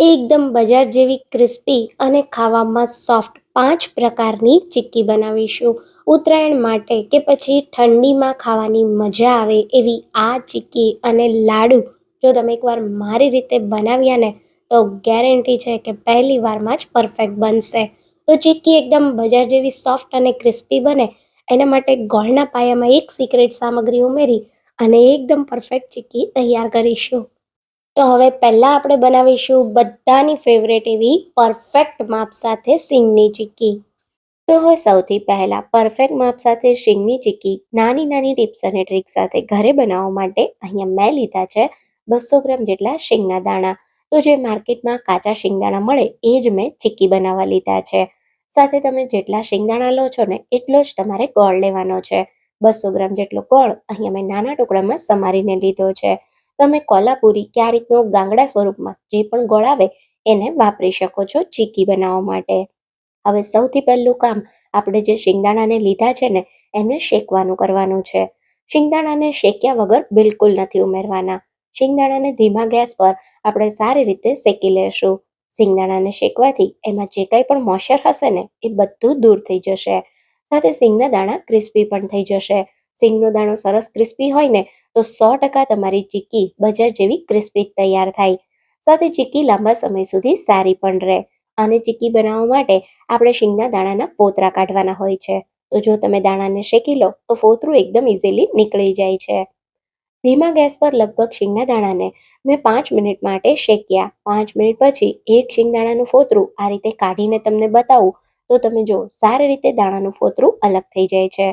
એકદમ બજાર જેવી ક્રિસ્પી અને ખાવામાં સોફ્ટ 5 પ્રકારની ચિક્કી બનાવીશું. ઉત્તરાયણ માટે કે પછી ઠંડીમાં ખાવાની મજા આવે એવી આ ચિક્કી અને લાડુ જો તમે એકવાર મારી રીતે બનાવ્યા ને તો ગેરંટી છે કે પહેલી વારમાં જ પરફેક્ટ બનશે. તો ચિક્કી એકદમ બજાર જેવી સોફ્ટ અને ક્રિસ્પી બને એના માટે ગોળના પાયામાં એક સિક્રેટ સામગ્રી ઉમેરી અને એકદમ પરફેક્ટ ચિક્કી તૈયાર કરીશું. તો હવે પહેલા આપણે બનાવીશું બધાની ફેવરેટ એવી પરફેક્ટ માપ સાથે સિંગની ચીક્કી. તો હવે સૌથી પહેલા પરફેક્ટ માપ સાથે સિંગની ચીક્કી નાની નાની ટિપ્સ અને ટ્રિક સાથે ઘરે બનાવવા માટે અહીંયા મેં લીધા છે 200 ગ્રામ જેટલા શીંગના દાણા. તો જે માર્કેટમાં કાચા શિંગદાણા મળે એ જ મેં ચીક્કી બનાવવા લીધા છે. સાથે તમે જેટલા શિંગદાણા લો છો ને એટલો જ તમારે ગોળ લેવાનો છે. 200 ગ્રામ જેટલો ગોળ અહીંયા મેં નાના ટુકડામાં સમારીને લીધો છે. તમે કોલ્હાપુરી કે આ રીતનો ગાંગડા સ્વરૂપમાં જે પણ ગોળ આવે એને વાપરી શકો છો ચીક્કી બનાવવા માટે. હવે સૌથી પહેલું કામ આપણે જે શિંગદાણાને લીધા છે ને એને શેકવાનું કરવાનું છે. શિંગદાણાને શેક્યા વગર બિલકુલ નથી ઉમેરવાના. શિંગદાણાને ધીમા ગેસ પર આપણે સારી રીતે શેકી લેશું. શિંગદાણાને શેકવાથી એમાં જે કંઈ પણ મોઇશ્ચર હશે ને એ બધું દૂર થઈ જશે. સાથે સિંગના દાણા ક્રિસ્પી પણ થઈ જશે. સિંગનો દાણો સરસ ક્રિસ્પી હોય ને તો 100% તમારી ચીક્કી બજાર જેવી ક્રિસ્પી તૈયાર થાય. સાથે ચીક્કી લાંબા સમય સુધી સારી પણ રહે. અને ચીક્કી બનાવવા માટે આપણે શીંગના દાણાના ફોતરા કાઢવાના હોય છે. તો જો તમે દાણાને શેકી લો તો ફોતરું એકદમ ઇઝીલી નીકળી જાય છે. ધીમા ગેસ પર લગભગ શીંગના દાણાને મેં 5 મિનિટ માટે શેક્યા. 5 મિનિટ પછી એક શીંગદાણાનું ફોતરું આ રીતે કાઢીને તમને બતાવું તો તમે જો સારી રીતે દાણાનું ફોતરું અલગ થઈ જાય છે.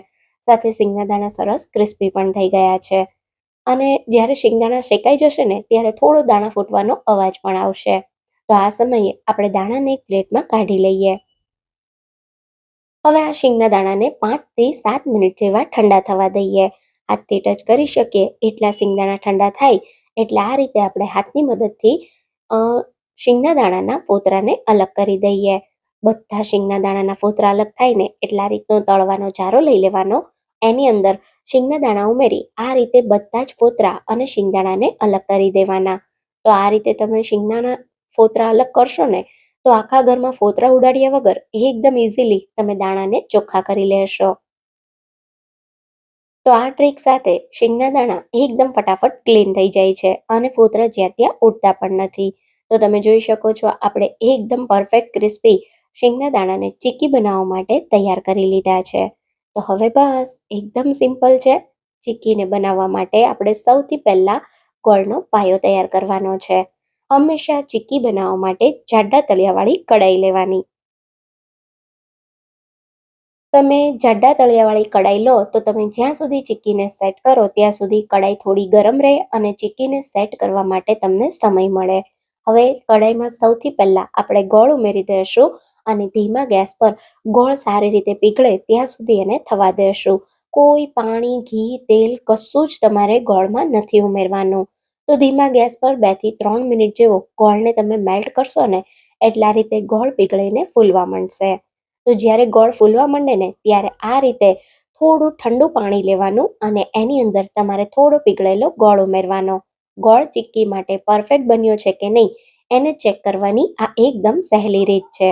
સાથે શીંગના દાણા સરસ ક્રિસ્પી પણ થઈ ગયા છે. અને જ્યારે શિંગદાણા શેકાઈ જશે ને ત્યારે થોડો દાણા ફૂટવાનો અવાજ પણ આવશે. તો આ સમયે આપણે દાણાને એક પ્લેટમાં કાઢી લઈએ. હવે આ શીંગના દાણાને 5 થી 7 મિનિટ જેવા ઠંડા થવા દઈએ. હાથથી ટચ કરી શકીએ એટલા શિંગદાણા ઠંડા થાય એટલે આ રીતે આપણે હાથની મદદથી અ, શીંગના દાણાના ફોતરાને અલગ કરી દઈએ. બધા શીંગના દાણાના ફોતરા અલગ થાય ને એટલે આ રીતનો તળવાનો જારો લઈ લેવાનો. એની અંદર શીંગના દાણા ઉમેરી આ રીતે બધા જ ફોતરા અને શિંગદાણાને અલગ કરી દેવાના. તો આ રીતે તમે શિંગદાણા ફોતરા અલગ કરશો ને તો આખા ઘરમાં ફોતરા ઉડાડ્યા વગર એકદમ ઇઝીલી તમે દાણાને ચોખ્ખા કરી લેશો. તો આ ટ્રીક સાથે શીંગના દાણા એકદમ ફટાફટ ક્લીન થઈ જાય છે અને ફોતરા જ્યાં ત્યાં ઉડતા પણ નથી. તો તમે જોઈ શકો છો આપણે એકદમ પરફેક્ટ ક્રિસ્પી શીંગના દાણાને ચીક્કી બનાવવા માટે તૈયાર કરી લીધા છે. તો હવે બસ એકદમ સિમ્પલ છે. ચીક્કીને બનાવવા માટે આપણે સૌથી પહેલા ગોળનો પાયો તૈયાર કરવાનો છે. હંમેશા ચીક્કી બનાવવા માટે જાડા તળિયાવાળી કડાઈ લેવાની. તમે જાડા તળિયાવાળી કડાઈ લો તો તમે જ્યાં સુધી ચીક્કીને સેટ કરો ત્યાં સુધી કડાઈ થોડી ગરમ રહે અને ચીક્કીને સેટ કરવા માટે તમને સમય મળે. હવે કડાઈમાં સૌથી પહેલા આપણે ગોળ ઉમેરી દઈશું અને ધીમા ગેસ પર ગોળ સારી રીતે પીગળે ત્યાં સુધી એને થવા દેશું. કોઈ પાણી, ઘી, તેલ કશું જ તમારે ગોળમાં નથી ઉમેરવાનું. તો ધીમા ગેસ પર 2 થી 3 મિનિટ જેવો ગોળને તમે મેલ્ટ કરશો ને એટલે આ રીતે ગોળ પીગળીને ફૂલવા માંડશે. તો જ્યારે ગોળ ફૂલવા માંડે ને ત્યારે આ રીતે થોડું ઠંડુ પાણી લેવાનું અને એની અંદર તમારે થોડો પીગળેલો ગોળ ઉમેરવાનો. ગોળ ચીક્કી માટે પરફેક્ટ બન્યો છે કે નહીં એને ચેક કરવાની આ એકદમ સહેલી રીત છે.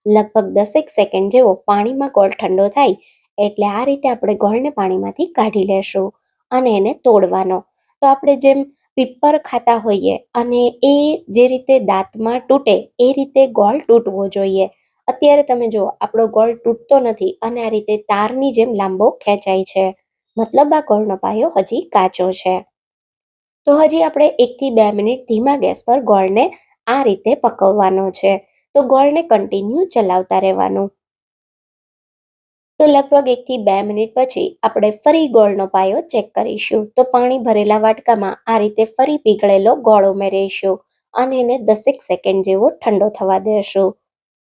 લગભગ 10 સેકન્ડ જેવો પાણીમાં ગોળ ઠંડો થાય એટલે આ રીતે આપણે ગોળને પાણીમાંથી કાઢી લેશું અને એને તોડવાનો. તો આપણે જેમ પીપર ખાતા હોઈએ અને એ જે રીતે દાંતમાં તૂટે એ રીતે ગોળ તૂટવો જોઈએ. અત્યારે તમે જુઓ આપણો ગોળ તૂટતો નથી અને આ રીતે તારની જેમ લાંબો ખેંચાય છે. મતલબ આ ગોળનો પાયો હજી કાચો છે. તો હજી આપણે 1 થી 2 મિનિટ ધીમા ગેસ પર ગોળને આ રીતે પકવવાનો છે. તો ગોળને કન્ટિન્યુ ચલાવતા રહેવાનું. તો લગભગ 1 થી 2 મિનિટ પછી આપણે ફરી ગોળનો પાયો ચેક કરીશું. તો પાણી ભરેલા વાટકામાં આ રીતે ફરી પીગળેલો ગોળ ઉમેરીશું અને એને 10 સેકન્ડ જેવો ઠંડો થવા દેશું.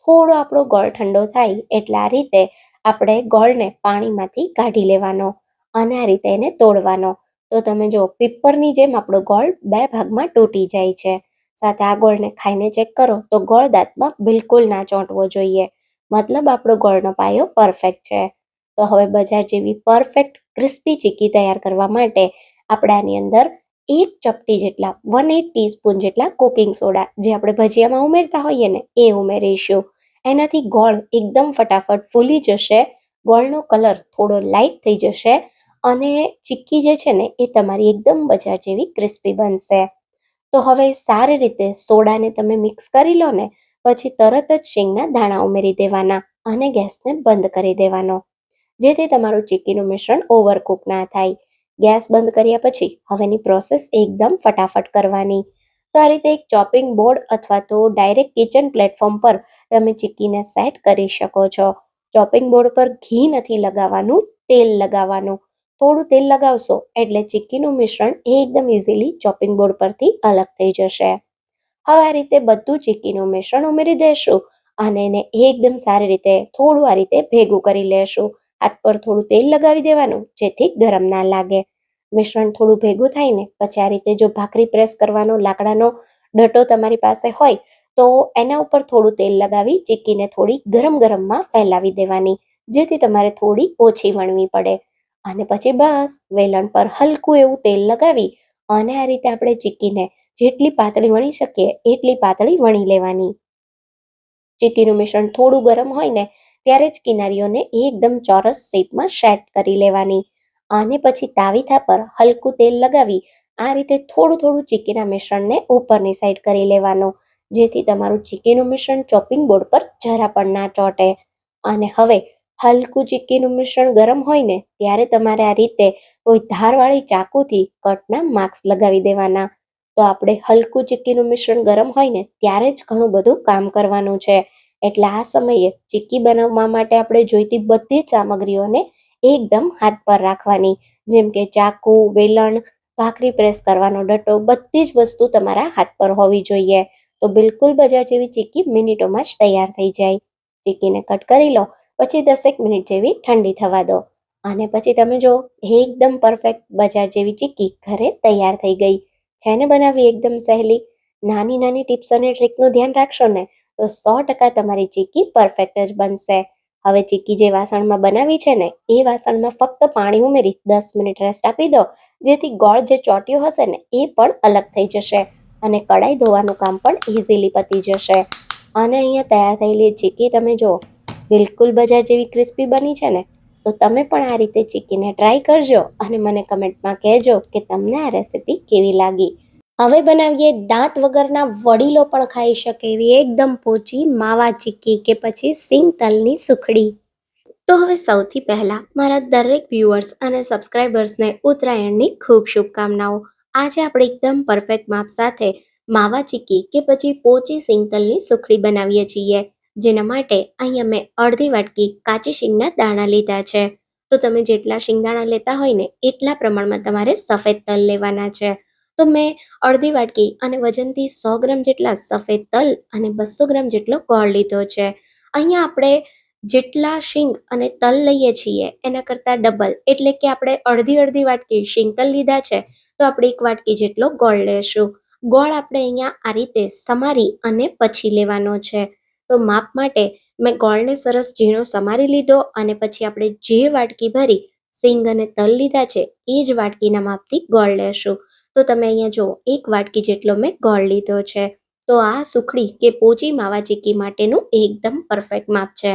થોડો આપણો ગોળ ઠંડો થાય એટલે આ રીતે આપણે ગોળને પાણીમાંથી કાઢી લેવાનો અને આ રીતે એને તોડવાનો. તો તમે જો પીપરની જેમ આપણો ગોળ 2 ભાગમાં તૂટી જાય છે. સાથે આ ગોળને ખાઈને ચેક કરો તો ગોળ દાંતમાં બિલકુલ ના ચોંટવો જોઈએ. મતલબ આપણો ગોળનો પાયો પરફેક્ટ છે. તો હવે બજાર જેવી પરફેક્ટ ક્રિસ્પી ચીક્કી તૈયાર કરવા માટે આપણે આની અંદર એક ચપટી જેટલા 1/8 ટીસ્પૂન જેટલા કુકિંગ સોડા, જે આપણે ભજીયામાં ઉમેરતા હોઈએ ને, એ ઉમેરીશું. એનાથી ગોળ એકદમ ફટાફટ ફૂલી જશે, ગોળનો કલર થોડો લાઇટ થઈ જશે અને ચીક્કી જે છે ને એ તમારી એકદમ બજાર જેવી ક્રિસ્પી બનશે. તો હવે સારી રીતે સોડાને તમે મિક્સ કરી લો ને, પછી તરત જ શીંગના દાણા ઉમેરી દેવાના અને ગેસને બંધ કરી દેવાનો, જેથી તમારું ચીક્કીનું મિશ્રણ ઓવરકુક ના થાય. ગેસ બંધ કર્યા પછી હવેની પ્રોસેસ એકદમ ફટાફટ કરવાની. તો આ રીતે એક ચોપિંગ બોર્ડ અથવા તો ડાયરેક્ટ કિચન પ્લેટફોર્મ પર તમે ચીક્કીને સેટ કરી શકો છો. ચોપિંગ બોર્ડ પર ઘી નથી લગાવવાનું, તેલ લગાવવાનું. થોડું તેલ લગાવશો એટલે ચીક્કીનું મિશ્રણ એકદમ ઇઝીલી ચોપિંગ બોર્ડ પરથી અલગ થઈ જશે. હવે આ રીતે બધું ચીક્કીનું મિશ્રણ ઉમેરી દેશું અને એને એકદમ સારી રીતે થોડું આ રીતે ભેગું કરી લેશું. હાથ પર થોડું તેલ લગાવી દેવાનું, જેથી ગરમ ના લાગે. મિશ્રણ થોડું ભેગું થાય ને પછી આ રીતે જો ભાખરી પ્રેસ કરવાનો લાકડાનો ડટો તમારી પાસે હોય તો એના ઉપર થોડું તેલ લગાવી ચીક્કીને થોડી ગરમ ગરમમાં ફેલાવી દેવાની, જેથી તમારે થોડી ઓછી વણવી પડે. અને પછી બસ વેલણ પર હલકું એવું તેલ લગાવી અને આ રીતે આપણે ચીક્કીને જેટલી પાતળી વણી શકીએ એટલી પાતળી વણી લેવાની. ચીક્કીનું મિશ્રણ થોડું ગરમ હોય ને ત્યારે જ કિનારીઓને એકદમ ચોરસ શેપમાં સેટ કરી લેવાની. અને પછી તાવીથા પર હલકું તેલ લગાવી આ રીતે થોડું થોડું ચીક્કીના મિશ્રણને ઉપરની સાઈડ કરી લેવાનું, જેથી તમારું ચીક્કીનું મિશ્રણ ચોપિંગ બોર્ડ પર જરા પણ ના ચોંટે. અને હવે હલકું ચીક્કીનું મિશ્રણ ગરમ હોય ને ત્યારે તમારે આ રીતે કોઈ ધારવાળી ચાકુથી કટના માર્ક્સ લગાવી દેવાના. તો આપણે હલકું ચીક્કીનું મિશ્રણ ગરમ હોય ને ત્યારે જ ઘણું બધું કામ કરવાનું છે. એટલે આ સમયે ચીક્કી બનાવવા માટે આપણે જોઈતી બધી જ સામગ્રીઓને એકદમ હાથ પર રાખવાની, જેમ કે ચાકુ, વેલણ, ભાખરી પ્રેસ કરવાનો ડટ્ટો, બધી જ વસ્તુ તમારા હાથ પર હોવી જોઈએ. તો બિલકુલ બજાર જેવી ચીક્કી મિનિટોમાં જ તૈયાર થઈ જાય. ચીક્કીને કટ કરી લો, પછી 10 મિનિટ જેવી ઠંડી થવા દો અને પછી તમે જો એકદમ પરફેક્ટ બજાર જેવી ચીક્કી ઘરે તૈયાર થઈ ગઈ. છે ને બનાવવી એકદમ સહેલી. નાની નાની ટિપ્સ અને ટ્રીકનું ધ્યાન રાખશો ને તો 100% તમારી ચીક્કી પરફેક્ટ જ બનશે. હવે ચીક્કી જે વાસણમાં બનાવી છે ને એ વાસણમાં ફક્ત પાણી ઉમેરી 10 મિનિટ રેસ્ટ આપી દો, જેથી ગોળ જે ચોટ્યો હશે ને એ પણ અલગ થઈ જશે અને કડાઈ ધોવાનું કામ પણ ઇઝીલી પતી જશે. અને અહીંયા તૈયાર થયેલી ચીક્કી તમે જો બિલકુલ બજાર જેવી ક્રિસ્પી બની છે ને, તો તમે પણ આ રીતે ચીક્કીને ટ્રાય કરજો અને મને કમેન્ટમાં કહેજો કે તમને આ રેસિપી કેવી લાગી. હવે બનાવીએ દાંત વગરના વડીલો પણ ખાઈ શકે એવી એકદમ પોચી માવા ચીક્કી કે પછી સિંગ તલની સુખડી. તો હવે સૌથી પહેલા મારા દરેક વ્યુઅર્સ અને સબસ્ક્રાઇબર્સને ઉત્તરાયણની ખૂબ શુભકામનાઓ. આજે આપણે એકદમ પરફેક્ટ માપ સાથે માવા ચીક્કી કે પછી પોચી સિંગ તલની સુખડી બનાવીએ છીએ, જેના માટે અહીંયા મેં અડધી વાટકી કાચી શીંગના દાણા લીધા છે. તો તમે જેટલા શીંગદાણા લેતા હોય ને એટલા પ્રમાણમાં તમારે સફેદ તલ લેવાના છે. તો મેં અડધી વાટકી અને વજનથી 100 ગ્રામ જેટલા સફેદ તલ અને 200 ગ્રામ જેટલો ગોળ લીધો છે. અહીંયા આપણે જેટલા શીંગ અને તલ લઈએ છીએ એના કરતાં ડબલ, એટલે કે આપણે અડધી અડધી વાટકી શીંગ તલ લીધા છે તો આપણે 1 વાટકી જેટલો ગોળ લેશું. ગોળ આપણે અહીંયા આ રીતે સમારી અને પછી લેવાનો છે. તો માપ માટે મેં ગોળને સરસ ઝીણો સમારી લીધો અને પછી આપણે જે વાટકી ભરી શીંગ અને તલ લીધા છે એ જ વાટકીના માપથી ગોળ લેશું. તો તમે અહીંયા જો 1 વાટકી જેટલો મેં ગોળ લીધો છે. તો આ સુખડી કે પોચી માવા ચીક્કી માટેનું એકદમ પરફેક્ટ માપ છે.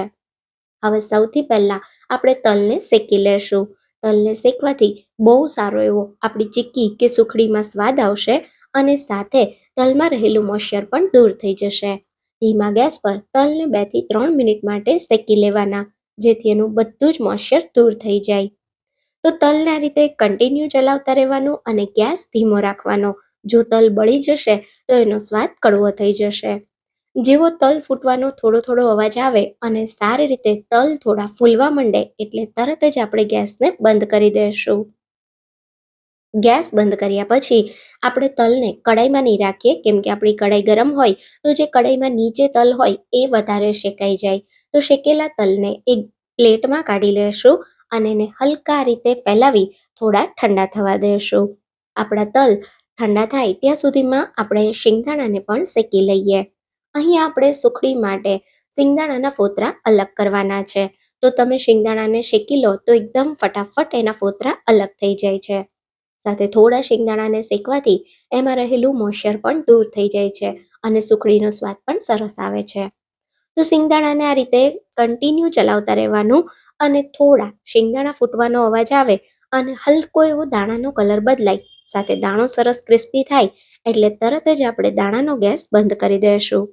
હવે સૌથી પહેલા આપણે તલને શેકી લેશું. તલને શેકવાથી બહુ સારો એવો આપણી ચીક્કી કે સુખડીમાં સ્વાદ આવશે અને સાથે તલમાં રહેલું મોઇશ્ચર પણ દૂર થઈ જશે. ધીમા ગેસ પર તલને 2 થી 3 મિનિટ માટે શેકી લેવાના, જેથી એનું બધું જ મોઇશ્ચર દૂર થઈ જાય. તો તલને આ રીતે કન્ટિન્યુ ચલાવતા રહેવાનું અને ગેસ ધીમો રાખવાનો. જો તલ બળી જશે તો એનો સ્વાદ કડવો થઈ જશે. જેવો તલ ફૂટવાનો થોડો થોડો અવાજ આવે અને સારી રીતે તલ થોડા ફૂલવા માંડે એટલે તરત જ આપણે ગેસને બંધ કરી દઈશું. ગેસ બંધ કર્યા પછી આપણે તલને કડાઈમાં નહીં રાખીએ, કેમ કે આપણી કડાઈ ગરમ હોય તો જે કડાઈમાં નીચે તલ હોય એ વધારે શેકાઈ જાય. તો શેકેલા તલને એક પ્લેટમાં કાઢી લેશું અને એને હલકા રીતે ફેલાવી થોડા ઠંડા થવા દેશું. આપણા તલ ઠંડા થાય ત્યાં સુધીમાં આપણે શિંગદાણાને પણ શેકી લઈએ. અહીં આપણે સુખડી માટે શિંગદાણાના ફોતરા અલગ કરવાના છે. તો તમે શિંગદાણાને શેકી લો તો એકદમ ફટાફટ એના ફોતરા અલગ થઈ જાય છે. સાથે થોડા શિંગદાણાને શેકવાથી એમાં રહેલું મોઇશ્ચર પણ દૂર થઈ જાય છે અને સુખડીનો સ્વાદ પણ સરસ આવે છે. તો શિંગદાણાને આ રીતે કન્ટિન્યુ ચલાવતા રહેવાનું અને થોડા શિંગદાણા ફૂટવાનો અવાજ આવે અને હલકો એવો દાણાનો કલર બદલાય, સાથે દાણો સરસ ક્રિસ્પી થાય એટલે તરત જ આપણે દાણાનો ગેસ બંધ કરી દઈશું.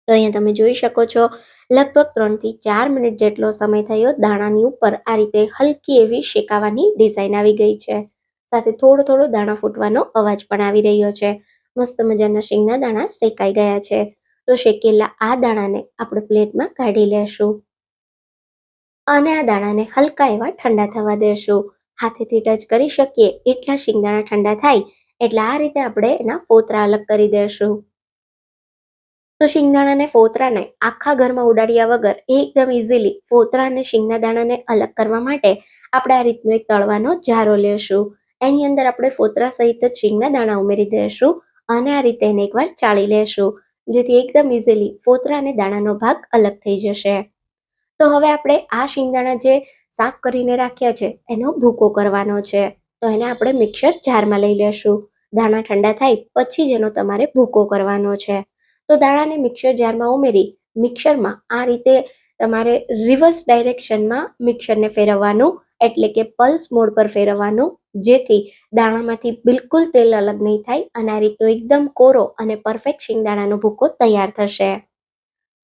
તો અહીંયા તમે જોઈ શકો છો, લગભગ 3 થી 4 મિનિટ જેટલો સમય થયો. દાણાની ઉપર આ રીતે હલકી એવી શેકાવાની ડિઝાઇન આવી ગઈ છે, સાથે થોડો થોડો દાણા ફૂટવાનો અવાજ પણ આવી રહ્યો છે. મસ્ત મજાના શીંગના દાણા શેકાઈ ગયા છે. તો શેકેલા આ દાણાને આપણે પ્લેટમાં કાઢી લેશું અને આ દાણાને હલકા એવા ઠંડા થવા દેશું. હાથેથી ટચ કરી શકીએ એટલા શિંગદાણા ઠંડા થાય એટલે આ રીતે આપણે એના ફોતરા અલગ કરી દેશું. તો શિંગદાણાને ફોતરાને આખા ઘરમાં ઉડાડ્યા વગર એકદમ ઇઝીલી ફોતરા અને શિંગના દાણાને અલગ કરવા માટે આપણે આ રીતનો એક તળવાનો જારો લેશું. એની અંદર આપણે ફોતરા સહિત જ શિંગના દાણા ઉમેરી દઈશું અને આ રીતે એને એકવાર ચાળી લેશું, જેથી એકદમ ઇઝીલી ફોતરા અને દાણાનો ભાગ અલગ થઈ જશે. તો હવે આપણે આ શિંગદાણા જે સાફ કરીને રાખ્યા છે એનો ભૂકો કરવાનો છે. તો એને આપણે મિક્સર જારમાં લઈ લેશું. દાણા ઠંડા થાય પછી જ એનો તમારે ભૂકો કરવાનો છે. તો દાણાને મિક્સર જારમાં ઉમેરી મિક્સરમાં આ રીતે તમારે રિવર્સ ડાયરેક્શનમાં મિક્સરને ફેરવવાનું, એટલે કે પલ્સ મોડ પર ફેરવવાનું, જેથી દાણામાંથી બિલકુલ તેલ અલગ નહીં થાય અને આ રીતનો એકદમ કોરો અને પરફેક્ટ શિંગદાણાનો ભૂકો તૈયાર થશે.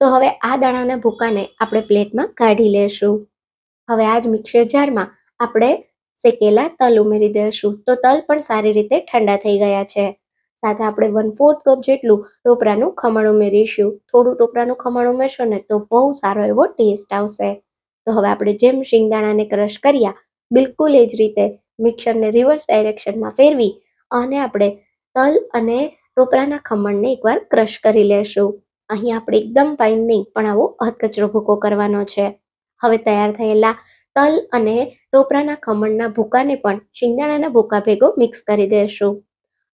તો હવે આ દાણાના ભૂકાને આપણે પ્લેટમાં કાઢી લેશું. હવે આ જ મિક્સર જારમાં આપણે શેકેલા તલ ઉમેરી દઈશું. તો તલ પણ સારી રીતે ઠંડા થઈ ગયા છે. સાથે આપણે 1/4 કપ જેટલું ટોપરાનું ખમણ ઉમેરીશું. થોડું ટોપરાનું ખમણ ઉમેરશો ને તો બહુ સારો એવો ટેસ્ટ આવશે. તો હવે આપણે જેમ શિંગદાણાને ક્રશ કર્યા બિલકુલ એ જ રીતે મિક્સરને રિવર્સ ડાયરેક્શનમાં ફેરવી અને આપણે તલ અને ટોપરાના ખમણને એકવાર ક્રશ કરી લેશું. અહીં આપણે એકદમ ફાઇન નહીં પણ આવો અધકચરો ભૂકો કરવાનો છે. હવે તૈયાર થયેલા તલ અને ટોપરાના ખમણના ભૂકાને પણ શિંગદાણાના ભૂકા ભેગો મિક્સ કરી દઈશું.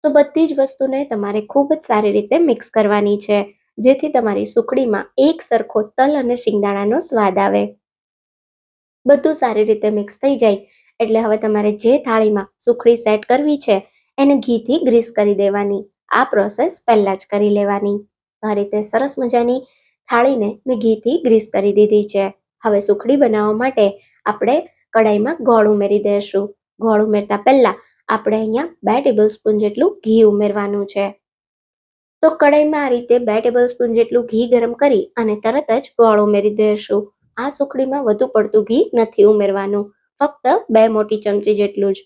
તો બધી જ વસ્તુને તમારે ખૂબ જ સારી રીતે મિક્સ કરવાની છે, જેથી તમારી સુખડીમાં એક સરખો તલ અને શિંગદાણાનો સ્વાદ આવે. બધું સારી રીતે મિક્સ થઈ જાય એટલે હવે તમારે જે થાળીમાં સુખડી સેટ કરવી છે એને ઘીથી ગ્રીસ કરી દેવાની. આ પ્રોસેસ પહેલાં જ કરી લેવાની. આ રીતે સરસ મજાની થાળીને મેં ઘીથી ગ્રીસ કરી દીધી છે. હવે સુખડી બનાવવા માટે આપણે કડાઈમાં ગોળ ઉમેરી દઈશું. ગોળ ઉમેરતા પહેલા આપણે અહીંયા 2 ટેબલ સ્પૂન જેટલું ઘી ઉમેરવાનું છે. તો કડાઈમાં આ રીતે 2 ટેબલ સ્પૂન જેટલું ઘી ગરમ કરી અને તરત જ ગોળ ઉમેરી દઈશું. આ સુખડીમાં વધુ પડતું ઘી નથી ઉમેરવાનું, ફક્ત 2 મોટી ચમચી જેટલું જ.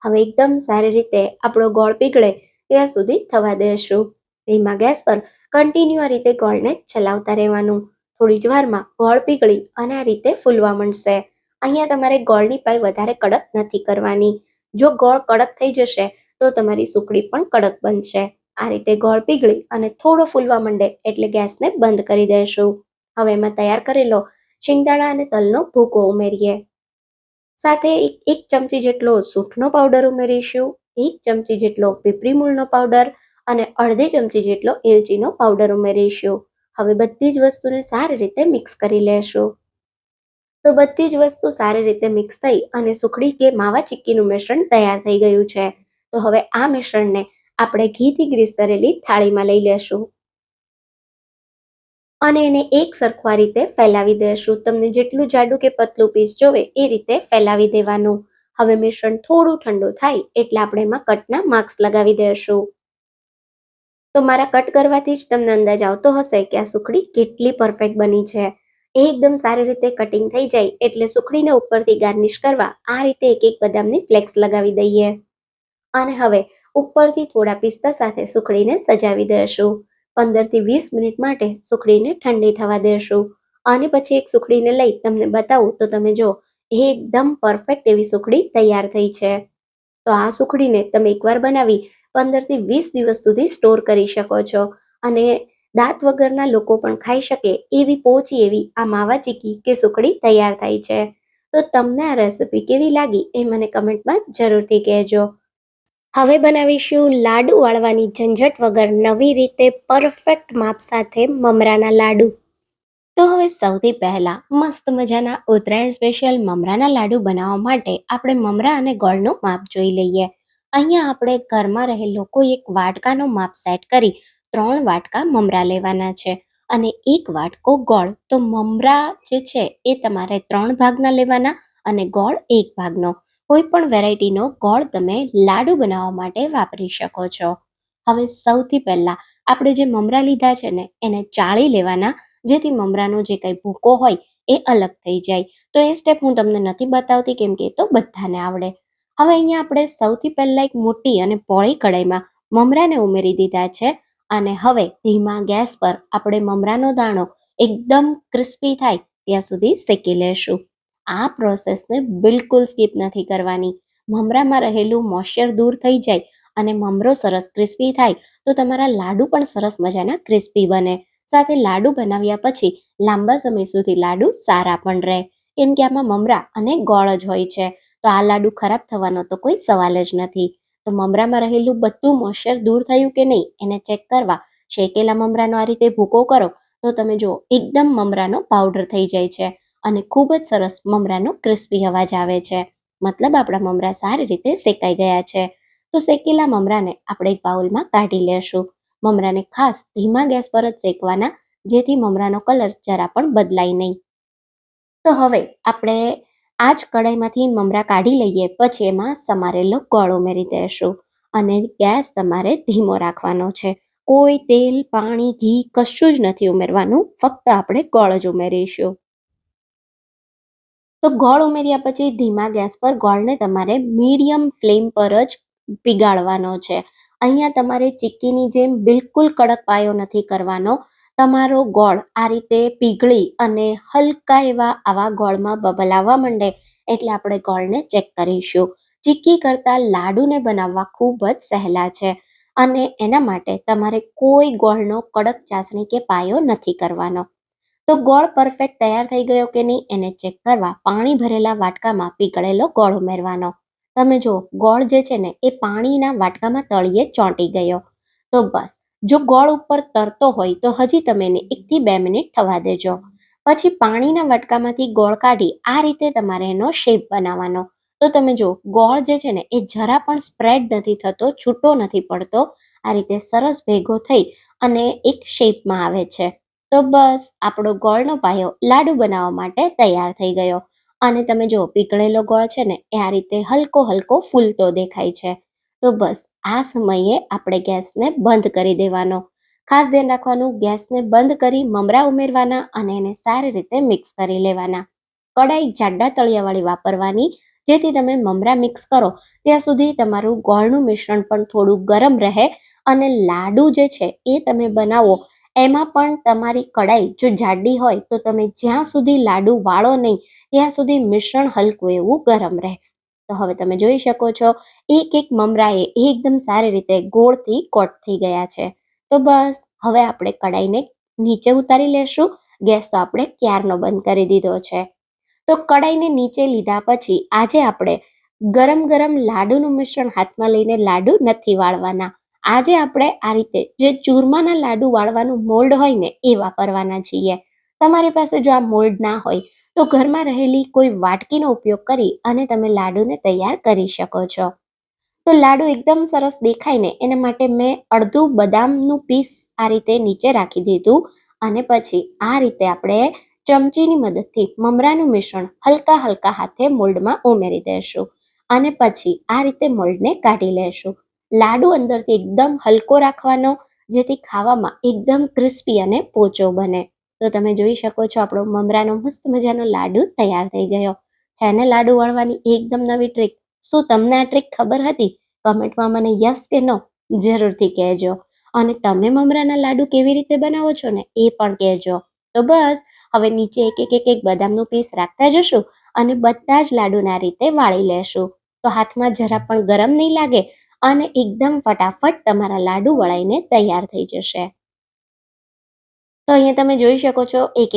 હવે એકદમ સારી રીતે આપણો ગોળ પીગળે ત્યાં સુધી થવા દઈશું. ધીમા ગેસ પર કન્ટિન્યુ આ રીતે ગોળને ચલાવતા રહેવાનું. થોડી જ વારમાં ગોળ પીગળી અને આ રીતે ફૂલવા માંડશે. અહીંયા તમારે ગોળની પાઈ વધારે કડક નથી કરવાની. જો ગોળ કડક થઈ જશે તો તમારી સુખડી પણ કડક બનશે. આ રીતે ગોળ પીગળી અને થોડો ફૂલવા માંડે એટલે ગેસને બંધ કરી દઈશું. હવે એમાં તૈયાર કરેલો શિંગદાણા અને તલનો ભૂકો ઉમેરીએ. સાથે એક ચમચી જેટલો સૂંઠનો પાવડર ઉમેરીશું, 1 ચમચી જેટલો પીપરી મૂળનો પાવડર અને અડધી ચમચી જેટલો એલચીનો પાવડર ઉમેરીશું. હવે બધી જ વસ્તુને સારી રીતે મિક્સ કરી લેશું. તો બધી જ વસ્તુ સારી રીતે મિક્સ થઈ અને સુખડી કે માવા ચીક્કીનું મિશ્રણ તૈયાર થઈ ગયું છે. તો હવે આ મિશ્રણને આપણે ઘીથી ગ્રીસ કરેલી થાળીમાં લઈ લેશું અને એને એક સરખા રીતે ફેલાવી દઈશું. તમને જેટલું જાડું કે પતલું પીસ જોવે એ રીતે ફેલાવી દેવાનું. હવે મિશ્રણ થોડું ઠંડુ થાય એટલે આપણે એમાં કટના માર્ક્સ લગાવી દઈશું. તો મારા કટ કરવાથી જ તમને અંદાજ આવતો હશે કે આ સુખડી કેટલી પરફેક્ટ બની છે. એકદમ સારી રીતે કટિંગ થઈ જાય એટલે સુખડીને ઉપરથી ગાર્નિશ કરવા આ રીતે એક એક બદામની ફ્લેક્સ લગાવી દઈએ અને હવે ઉપરથી થોડા પિસ્તા સાથે સુખડીને સજાવી દઈશું. 15 થી 20 મિનિટ માટે સુખડીને ઠંડી થવા દેશું અને પછી એક સુખડીને લઈ તમને બતાવું તો તમે જો એકદમ પરફેક્ટ એવી સુખડી તૈયાર થઈ છે. તો આ સુખડીને તમે એકવાર બનાવી 15 થી 20 દિવસ સુધી સ્ટોર કરી શકો છો અને દાંત વગરના લોકો પણ ખાઈ શકે એવી પોચી એવી આ માવા ચીક્કી કે સુખડી તૈયાર થાય છે. તો તમને આ રેસિપી કેવી લાગી એ મને કમેન્ટમાં જરૂરથી કહેજો. હવે બનાવીશું લાડુ વાળવાની ઝંઝટ વગર નવી રીતે પરફેક્ટ માપ સાથે મમરાના લાડુ. તો હવે સૌથી પહેલા મસ્ત મજાના ઉત્તરાયણ સ્પેશિયલ મમરાના લાડુ બનાવવા માટે આપણે મમરા અને ગોળનું માપ જોઈ લઈએ. અહીંયા આપણે ઘરમાં રહેલો કોઈ એક વાટકાનો માપ સેટ કરી 3 વાટકા મમરા લેવાના છે અને 1 વાટકો ગોળ. તો મમરા જે છે એ તમારે 3 ભાગના લેવાના અને ગોળ 1 ભાગનો. કોઈ પણ વેરાયટીનો ગોળ તમે લાડુ બનાવવા માટે વાપરી શકો છો. હવે સૌથી પહેલા આપણે જે મમરા લીધા છે ને એને ચાળી લેવાના, જેથી મમરાનો જે કંઈ ભૂકો હોય એ અલગ થઈ જાય. તો એ સ્ટેપ હું તમને નથી બતાવતી, કેમ કે એ તો બધાને આવડે. હવે અહીંયા આપણે સૌથી પહેલા એક મોટી અને પહોળી કઢાઈમાં મમરાને ઉમેરી દીધા છે અને હવે ધીમા ગેસ પર આપણે મમરાનો દાણો એકદમ ક્રિસ્પી થાય ત્યાં સુધી શેકી લેશું. આ પ્રોસેસને બિલકુલ સ્કીપ નથી કરવાની. મમરામાં રહેલું મોઇશ્ચર દૂર થઈ જાય અને મમરો સરસ ક્રિસ્પી થાય તો તમારા લાડુ પણ સરસ મજાના ક્રિસ્પી બને. સાથે લાડુ બનાવ્યા પછી લાંબા સમય સુધી લાડુ સારા પણ રહે, કેમ કે આમાં મમરા અને ગોળ જ હોય છે. તો આ લાડુ ખરાબ થવાનો તો કોઈ સવાલ જ નથી. તો મમરામાં રહેલું બધું મોઇશ્ચર દૂર થયું કે નહીં એને ચેક કરવા શેકેલા મમરાનો આ રીતે ભૂકો કરો તો તમે જુઓ એકદમ મમરાનો પાવડર થઈ જાય છે અને ખૂબ જ સરસ મમરાનો ક્રિસ્પી અવાજ આવે છે. મતલબ આપણા મમરા સારી રીતે શેકાઈ ગયા છે. તો શેકેલા મમરાને આપણે એક બાઉલમાં કાઢી લેશું. મમરાને ખાસ ધીમા ગેસ પર જ શેકવાના, જેથી મમરાનો કલર જરા પણ બદલાય નહીં. તો હવે આપણે આ જ કઢાઈમાંથી મમરા કાઢી લઈએ પછી એમાં સમારેલો ગોળ ઉમેરી દઈશું અને ગેસ તમારે ધીમો રાખવાનો છે. કોઈ તેલ, પાણી, ઘી કશું જ નથી ઉમેરવાનું, ફક્ત આપણે ગોળ જ ઉમેરીશું. તો ગોળ ઉમેર્યા પછી ધીમા ગેસ પર ગોળને તમારે મીડિયમ ફ્લેમ પર જ પીગાળવાનો છે. અહીંયા તમારે ચીક્કીની જેમ બિલકુલ કડક પાયો નથી કરવાનો. તમારો ગોળ આ રીતે પીગળી અને હલકા એવા આવા ગોળમાં બબલ આવવા માંડે એટલે આપણે ગોળને ચેક કરીશું. ચીક્કી કરતાં લાડુને બનાવવા ખૂબ જ સહેલા છે અને એના માટે તમારે કોઈ ગોળનો કડક ચાસણી કે પાયો નથી કરવાનો. તો ગોળ પરફેક્ટ તૈયાર થઈ ગયો કે નહીં એને ચેક કરવા પાણી ભરેલા વાટકામાં પીગળેલો ગોળ ઉમેરવાનો. તમે જો ગોળ જે છે ને એ પાણીના વાટકામાં તળિયે ચોંટી ગયો. તો બસ, જો ગોળ ઉપર તરતો હોય તો હજી તમે એને 1 થી 2 મિનિટ થવા દેજો. પછી પાણીના વાટકામાંથી ગોળ કાઢી આ રીતે તમારે એનો શેપ બનાવવાનો. તો તમે જો ગોળ જે છે ને એ જરા પણ સ્પ્રેડ નથી થતો, છૂટો નથી પડતો, આ રીતે સરસ ભેગો થઈ અને એક શેપમાં આવે છે. તો બસ આપણો ગોળનો પાયો લાડુ બનાવવા માટે તૈયાર થઈ ગયો. અને તમે જો પીગળેલો ગોળ છે ને એ આ રીતે હલકો હલકો ફૂલતો દેખાય છે. તો બસ આ સમયે આપણે ગેસને બંધ કરી દેવાનો. ખાસ ધ્યાન રાખવાનું, ગેસને બંધ કરી મમરા ઉમેરવાના અને એને સારી રીતે મિક્સ કરી લેવાના. કડાઈ જાડા તળિયાવાળી વાપરવાની, જેથી તમે મમરા મિક્સ કરો ત્યાં સુધી તમારું ગોળનું મિશ્રણ પણ થોડું ગરમ રહે અને લાડુ જે છે એ તમે બનાવો એમાં પણ તમારી કડાઈ જો જાડી હોય તો તમે જ્યાં સુધી લાડુ વાળો નહીં ત્યાં સુધી મિશ્રણ હલકું એવું ગરમ રહે. તો હવે તમે જોઈ શકો છો એક એક મમરાએ એકદમ સારી રીતે ગોળથી કોટ થઈ ગયા છે. તો બસ હવે આપણે કડાઈને નીચે ઉતારી લેશું. ગેસ તો આપણે ક્યારનો બંધ કરી દીધો છે. તો કડાઈને નીચે લીધા પછી આજે આપણે ગરમ ગરમ લાડુનું મિશ્રણ હાથમાં લઈને લાડુ નથી વાળવાના. આજે આપણે આ રીતે જે ચૂરમાના લાડુ વાળવાનું મોલ્ડ હોય ને એ વાપરવાના છીએ. તમારી પાસે જો આ મોલ્ડ ના હોય તો ઘરમાં રહેલી કોઈ વાટકીનો ઉપયોગ કરી અને તમે લાડુને તૈયાર કરી શકો છો. તો લાડુ એકદમ સરસ દેખાય ને એના માટે મેં અડધું બદામનું પીસ આ રીતે નીચે રાખી દીધું અને પછી આ રીતે આપણે ચમચીની મદદથી મમરાનું મિશ્રણ હલકા હલકા હાથે મોલ્ડમાં ઉમેરી દઈશું અને પછી આ રીતે મોલ્ડને કાઢી લેશું. લાડુ અંદરથી એકદમ હલકો રાખવાનો, જેથી ખાવામાં એકદમ ક્રિસ્પી અને પોચો બને. તો તમે જોઈ શકો છો આપણો મમરાનો મસ્ત મજાનો લાડુ તૈયાર થઈ ગયો છે. અને લાડુ વળવાની એકદમ નવી ટ્રીક. શું તમને આ ટ્રીક ખબર હતી? કમેન્ટમાં મને યસ કે નો જરૂરથી કહેજો. અને તમે મમરાના લાડુ કેવી રીતે બનાવો છો ને એ પણ કહેજો. તો બસ હવે નીચે એક બદામનું પીસ રાખતા જશું અને બધા જ લાડુને આ રીતે વાળી લેશું. તો હાથમાં જરા પણ ગરમ નહીં લાગે અને એકદમ ફટાફટ તમારા લાડુ વળાઈને તૈયાર થઈ જશે. તો અહીંયા તમે જોઈ શકો છો એક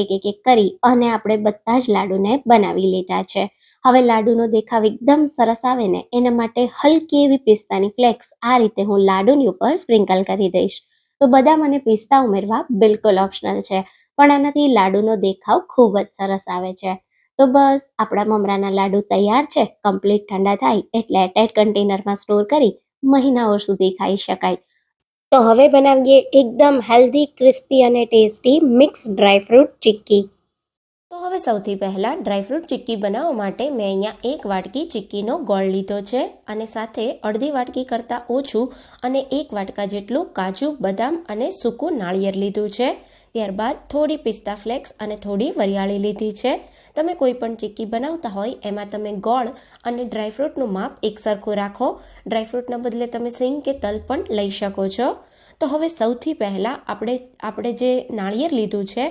કરી અને આપણે બધા જ લાડુને બનાવી લીધા છે. હવે લાડુનો દેખાવ એકદમ સરસ આવે ને એના માટે હલકી એવી પિસ્તાની ફ્લેક્સ આ રીતે હું લાડુની ઉપર સ્પ્રિંકલ કરી દઈશ. તો બદામ અને પિસ્તા ઉમેરવા બિલકુલ ઓપ્શનલ છે, પણ આનાથી લાડુનો દેખાવ ખૂબ જ સરસ આવે છે. તો બસ આપણા મમરાના લાડુ તૈયાર છે. કમ્પ્લીટ ઠંડા થાય એટલે એરટાઇટ કન્ટેનરમાં સ્ટોર કરી મહિનાઓ સુધી ખાઈ શકાય. તો હવે બનાવીએ એકદમ હેલ્ધી, ક્રિસ્પી અને ટેસ્ટી મિક્સ ડ્રાયફ્રૂટ ચિક્કી. તો હવે સૌથી પહેલાં ડ્રાયફ્રૂટ ચિક્કી બનાવવા માટે મેં અહીંયા 1 વાટકી ચિક્કીનો ગોળ લીધો છે અને સાથે અડધી વાટકી કરતાં ઓછું અને 1 વાટકા જેટલું કાજુ, બદામ અને સૂકું નાળિયેર લીધું છે. ત્યારબાદ થોડી પિસ્તા ફ્લેક્સ અને થોડી વરિયાળી લીધી છે. તમે કોઈ પણ ચિક્કી બનાવતા હોય એમાં તમે ગોળ અને ડ્રાયફ્રૂટનું માપ એકસરખું રાખો. ડ્રાયફ્રૂટના બદલે તમે સિંગ કે તલ પણ લઈ શકો છો. તો હવે સૌથી પહેલાં આપણે જે નાળિયેર લીધું છે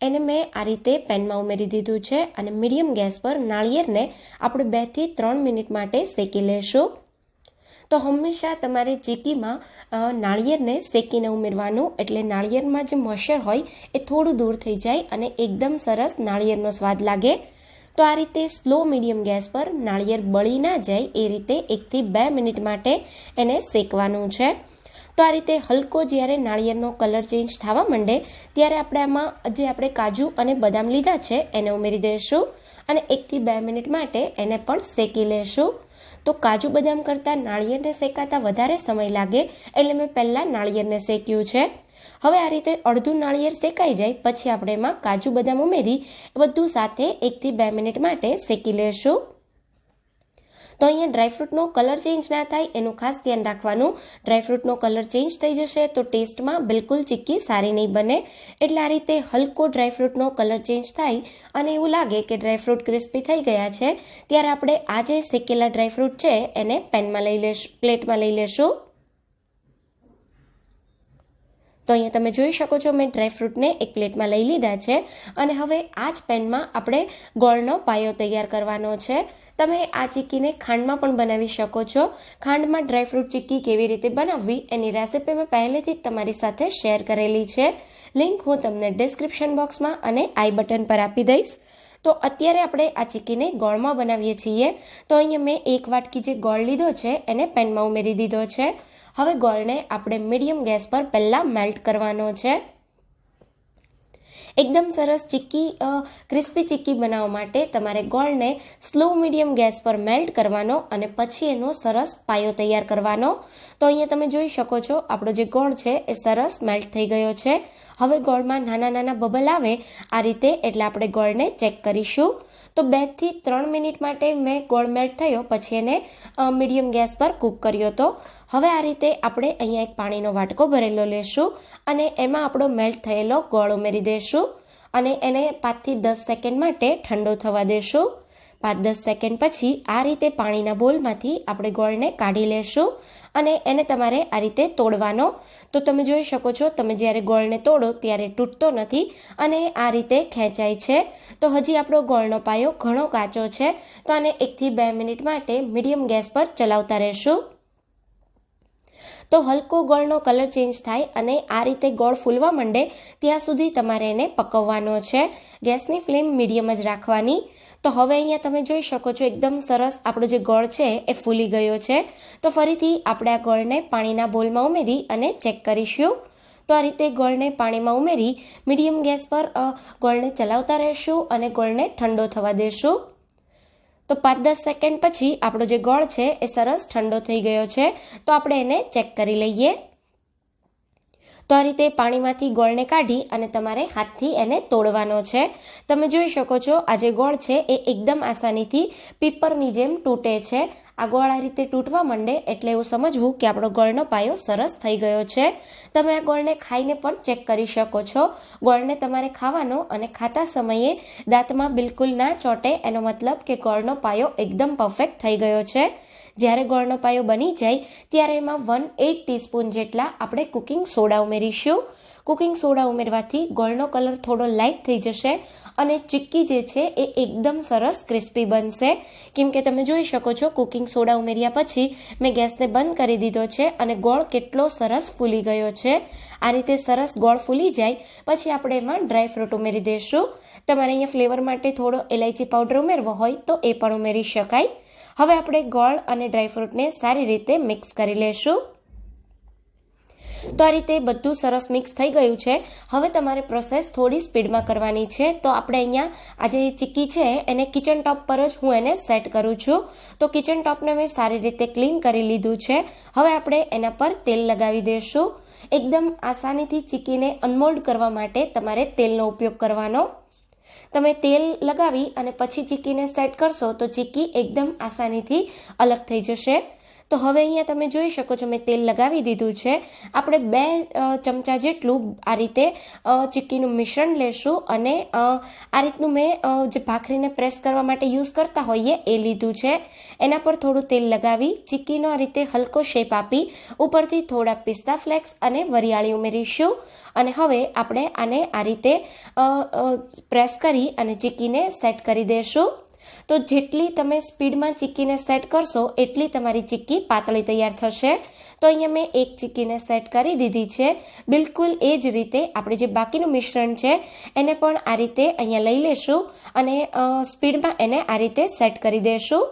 એને મેં આ રીતે પેનમાં ઉમેરી દીધું છે અને મીડિયમ ગેસ પર નાળિયેરને આપણે 2 થી 3 મિનિટ માટે શેકી લેશું. તો હંમેશા તમારે ચીક્કીમાં નાળિયેરને શેકીને ઉમેરવાનું, એટલે નાળિયેરમાં જે મોઇશ્ચર હોય એ થોડું દૂર થઈ જાય અને એકદમ સરસ નાળિયેરનો સ્વાદ લાગે. તો આ રીતે સ્લો મીડિયમ ગેસ પર નાળિયેર બળી ના જાય એ રીતે 1 થી 2 મિનિટ માટે એને શેકવાનું છે. તો આ રીતે હલકો જ્યારે નાળિયેરનો કલર ચેન્જ થવા માંડે ત્યારે આપણે આમાં જે આપણે કાજુ અને બદામ લીધા છે એને ઉમેરી દઈશું અને 1 થી 2 મિનિટ માટે એને પણ શેકી લેશું. તો કાજુ બદામ કરતાં નાળિયેરને શેકાતા વધારે સમય લાગે એટલે મેં પહેલાં નાળિયેરને શેક્યું છે. હવે આ રીતે અડધું નાળિયેર શેકાઈ જાય પછી આપણે એમાં કાજુ બદામ ઉમેરી બધું સાથે 1 થી 2 મિનિટ માટે શેકી લેશું. તો અહીંયા ડ્રાયફ્રૂટનો કલર ચેન્જ ના થાય એનું ખાસ ધ્યાન રાખવાનું. ડ્રાયફ્રૂટનો કલર ચેન્જ થઈ જશે તો ટેસ્ટમાં બિલકુલ ચિક્કી સારી નહીં બને. એટલે આ રીતે હલકો ડ્રાયફ્રૂટનો કલર ચેન્જ થાય અને એવું લાગે કે ડ્રાયફ્રૂટ ક્રિસ્પી થઈ ગયા છે ત્યારે આપણે આ જે શેકેલા ડ્રાયફ્રૂટ છે એને પ્લેટમાં લઈ લેશું. તો અહીંયા તમે જોઈ શકો છો મેં ડ્રાયફ્રૂટને એક પ્લેટમાં લઈ લીધા છે અને હવે આ જ પેનમાં આપણે ગોળનો પાયો તૈયાર કરવાનો છે. તમે આ ચિક્કીને ખાંડમાં પણ બનાવી શકો છો. ખાંડમાં ડ્રાયફ્રૂટ ચિક્કી કેવી રીતે બનાવવી એની રેસિપી મેં પહેલેથી જ તમારી સાથે શેર કરેલી છે. લિંક હું તમને ડિસ્ક્રિપ્શન બોક્સમાં અને આઈ બટન પર આપી દઈશ. તો અત્યારે આપણે આ ચિક્કીને ગોળમાં બનાવીએ છીએ. તો અહીંયા મેં 1 વાટકી જે ગોળ લીધો છે એને પેનમાં ઉમેરી દીધો છે. હવે ગોળને આપણે મીડિયમ ગેસ પર પહેલાં મેલ્ટ કરવાનો છે. એકદમ સરસ ક્રિસ્પી ચિક્કી બનાવવા માટે તમારે ગોળને સ્લો મીડિયમ ગેસ પર મેલ્ટ કરવાનો અને પછી એનો સરસ પાયો તૈયાર કરવાનો. તો અહીંયા તમે જોઈ શકો છો આપણો જે ગોળ છે એ સરસ મેલ્ટ થઈ ગયો છે. હવે ગોળમાં નાના નાના બબલ આવે આ રીતે એટલે આપણે ગોળને ચેક કરીશું. તો 2 થી 3 મિનિટ માટે મેં ગોળ મેલ્ટ થયો પછી એને મીડિયમ ગેસ પર કૂક કર્યો હતો. હવે આ રીતે આપણે અહીંયા એક પાણીનો વાટકો ભરેલો લેશું અને એમાં આપણો મેલ્ટ થયેલો ગોળ ઉમેરી દઈશું અને એને 5 થી 10 સેકન્ડ માટે ઠંડો થવા દેશું. 5-10 સેકન્ડ પછી આ રીતે પાણીના બોલમાંથી આપણે ગોળને કાઢી લેશું અને એને તમારે આ રીતે તોડવાનો. તો તમે જોઈ શકો છો તમે જ્યારે ગોળને તોડો ત્યારે તૂટતો નથી અને આ રીતે ખેંચાય છે. તો હજી આપણો ગોળનો પાયો ઘણો કાચો છે તો આને 1 થી 2 મિનિટ માટે મીડિયમ ગેસ પર ચલાવતા રહેશું. તો હલકો ગોળનો કલર ચેન્જ થાય અને આ રીતે ગોળ ફૂલવા માંડે ત્યાં સુધી તમારે એને પકવવાનો છે. ગેસની ફ્લેમ મીડિયમ જ રાખવાની. તો હવે અહીંયા તમે જોઈ શકો છો એકદમ સરસ આપણો જે ગોળ છે એ ફૂલી ગયો છે. તો ફરીથી આપણે આ ગોળને પાણીના બોલમાં ઉમેરી અને ચેક કરીશું. તો આ રીતે ગોળને પાણીમાં ઉમેરી મીડિયમ ગેસ પર ગોળને ચલાવતા રહેશું અને ગોળને ઠંડો થવા દેશું. તો 5-10 સેકન્ડ પછી આપણો જે ગોળ છે એ સરસ ઠંડો થઈ ગયો છે. તો આપણે એને ચેક કરી લઈએ. તો આ રીતે પાણીમાંથી ગોળને કાઢી અને તમારે હાથથી એને તોડવાનો છે. તમે જોઈ શકો છો આ જે ગોળ છે એ એકદમ આસાનીથી પીપરની જેમ તૂટે છે. આ ગોળ આ રીતે તૂટવા માંડે એટલે એવું સમજવું કે આપણો ગોળનો પાયો સરસ થઈ ગયો છે. તમે આ ગોળને ખાઈને પણ ચેક કરી શકો છો. ગોળને તમારે ખાવાનો અને ખાતા સમયે દાંતમાં બિલકુલ ના ચોંટે એનો મતલબ કે ગોળનો પાયો એકદમ પરફેક્ટ થઈ ગયો છે. જ્યારે ગોળનો પાયો બની જાય ત્યારે એમાં 1/8 ટીસ્પૂન જેટલા આપણે કુકિંગ સોડા ઉમેરીશું. કુકિંગ સોડા ઉમેરવાથી ગોળનો કલર થોડો લાઇટ થઈ જશે અને ચિક્કી જે છે એ એકદમ સરસ ક્રિસ્પી બનશે. કેમ કે તમે જોઈ શકો છો કુકિંગ સોડા ઉમેર્યા પછી મેં ગેસને બંધ કરી દીધો છે અને ગોળ કેટલો સરસ ફૂલી ગયો છે. આ રીતે સરસ ગોળ ફૂલી જાય પછી આપણે એમાં ડ્રાયફ્રૂટ ઉમેરી દઈશું. તમારે અહીંયા ફ્લેવર માટે થોડો ઇલાયચી પાવડર ઉમેરવો હોય તો એ પણ ઉમેરી શકાય. હવે આપણે ગોળ અને ડ્રાયફ્રૂટને સારી રીતે મિક્સ કરી લેશું. તો આ રીતે બધું સરસ મિક્સ થઈ ગયું છે. હવે તમારે પ્રોસેસ થોડી સ્પીડમાં કરવાની છે. તો આપણે અહીંયા આ જે ચીક્કી છે એને કિચન ટોપ પર જ હું એને સેટ કરું છું. તો કિચન ટોપને મેં સારી રીતે ક્લીન કરી લીધું છે. હવે આપણે એના પર તેલ લગાવી દઈશું. એકદમ આસાનીથી ચીક્કીને અનમોલ્ડ કરવા માટે તમારે તેલનો ઉપયોગ કરવાનો. તમે તેલ લગાવી અને પછી ચીક્કીને સેટ કરશો તો ચીક્કી એકદમ આસાનીથી અલગ થઈ જશે. તો હવે અહીંયા તમે જોઈ શકો છો મેં તેલ લગાવી દીધું છે. આપણે 2 ચમચા જેટલું આ રીતે ચીક્કીનું મિશ્રણ લેશું અને આ રીતનું મેં જે ભાખરીને પ્રેસ કરવા માટે યુઝ કરતા હોઈએ એ લીધું છે. એના પર થોડું તેલ લગાવી ચીક્કીનો આ રીતે હલકો શેપ આપી ઉપરથી થોડા પિસ્તા ફ્લેક્સ અને વરિયાળી ઉમેરીશું. અને હવે આપણે આને આ રીતે પ્રેસ કરી અને ચીક્કીને સેટ કરી દઈશું. તો જેટલી તમે સ્પીડમાં ચીક્કીને સેટ કરશો એટલી તમારી ચીક્કી પાતળી તૈયાર થશે. તો અહીંયા મેં એક ચીક્કીને સેટ કરી દીધી છે. બિલકુલ એ જ રીતે આપણે જે બાકીનું મિશ્રણ છે એને પણ આ રીતે અહીંયા લઈ લેશું અને સ્પીડમાં એને આ રીતે સેટ કરી દઈશું.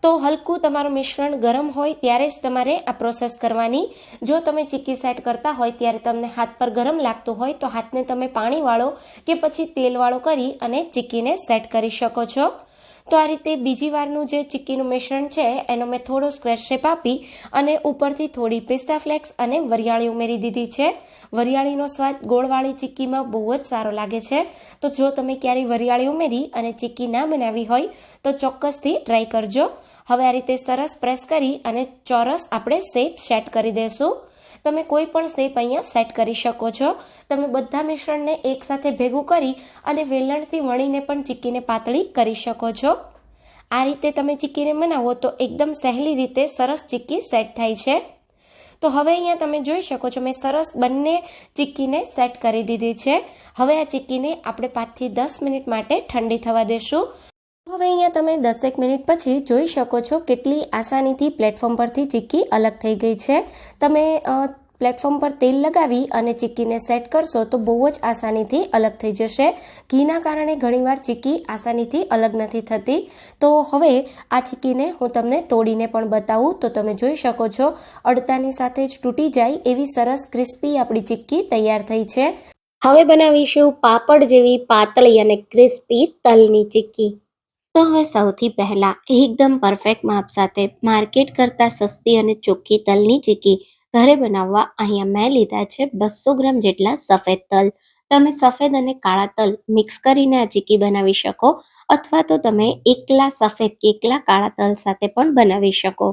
તો હલકું તમારું મિશ્રણ ગરમ હોય ત્યારે જ તમારે આ પ્રોસેસ કરવાની. જો તમે ચીક્કી સેટ કરતા હોય ત્યારે તમને હાથ પર ગરમ લાગતું હોય તો હાથને તમે પાણીવાળો કે પછી તેલવાળો કરી અને ચીક્કીને સેટ કરી શકો છો. તો આ રીતે બીજી વારનું જે ચીક્કીનું મિશ્રણ છે એનો મેં થોડો સ્ક્વેર શેપ આપી અને ઉપરથી થોડી પિસ્તા ફ્લેક્સ અને વરિયાળી ઉમેરી દીધી છે. વરિયાળીનો સ્વાદ ગોળવાળી ચીક્કીમાં બહુ જ સારો લાગે છે. તો જો તમે ક્યારેય વરિયાળી ઉમેરી અને ચીક્કી ના બનાવી હોય તો ચોક્કસથી ટ્રાય કરજો. હવે આ રીતે સરસ પ્રેસ કરી અને ચોરસ આપણે શેપ સેટ કરી દઈશું. તમે કોઈ પણ શેપ અહીંયા સેટ કરી શકો છો. તમે બધા મિશ્રણને એકસાથે ભેગું કરી અને વેલણથી વણીને પણ ચીક્કીને પાતળી કરી શકો છો. આ રીતે તમે ચીક્કીને બનાવો તો એકદમ સહેલી રીતે સરસ ચીક્કી સેટ થાય છે. તો હવે અહીંયા તમે જોઈ શકો છો મેં સરસ બંને ચીક્કીને સેટ કરી દીધી છે. હવે આ ચીક્કીને આપણે 5 થી 10 મિનિટ માટે ઠંડી થવા દેશું. હવે અહીંયા તમે 10 મિનિટ પછી જોઈ શકો છો કેટલી આસાનીથી પ્લેટફોર્મ પરથી ચીક્કી અલગ થઈ ગઈ છે. તમે પ્લેટફોર્મ પર તેલ લગાવી અને ચીક્કીને સેટ કરશો તો બહુ જ આસાનીથી અલગ થઈ જશે. ઘીના કારણે ઘણીવાર ચીક્કી આસાનીથી અલગ નથી થતી. તો હવે આ ચીક્કીને હું તમને તોડીને પણ બતાવું. તો તમે જોઈ શકો છો અડતાની સાથે જ તૂટી જાય એવી સરસ ક્રિસ્પી આપણી ચીક્કી તૈયાર થઈ છે. હવે બનાવીશું પાપડ જેવી પાતળી અને ક્રિસ્પી તલની ચીક્કી. તો હવે સૌથી પહેલા એકદમ પરફેક્ટ માપ સાથે માર્કેટ કરતાં સસ્તી અને ચોખ્ખી તલની ચીક્કી ઘરે બનાવવા અહીંયા મેં લીધા છે 200 ગ્રામ જેટલા સફેદ તલ. તમે સફેદ અને કાળા તલ મિક્સ કરીને આ ચીક્કી બનાવી શકો અથવા તો તમે એકલા સફેદ કે એકલા કાળા તલ સાથે પણ બનાવી શકો.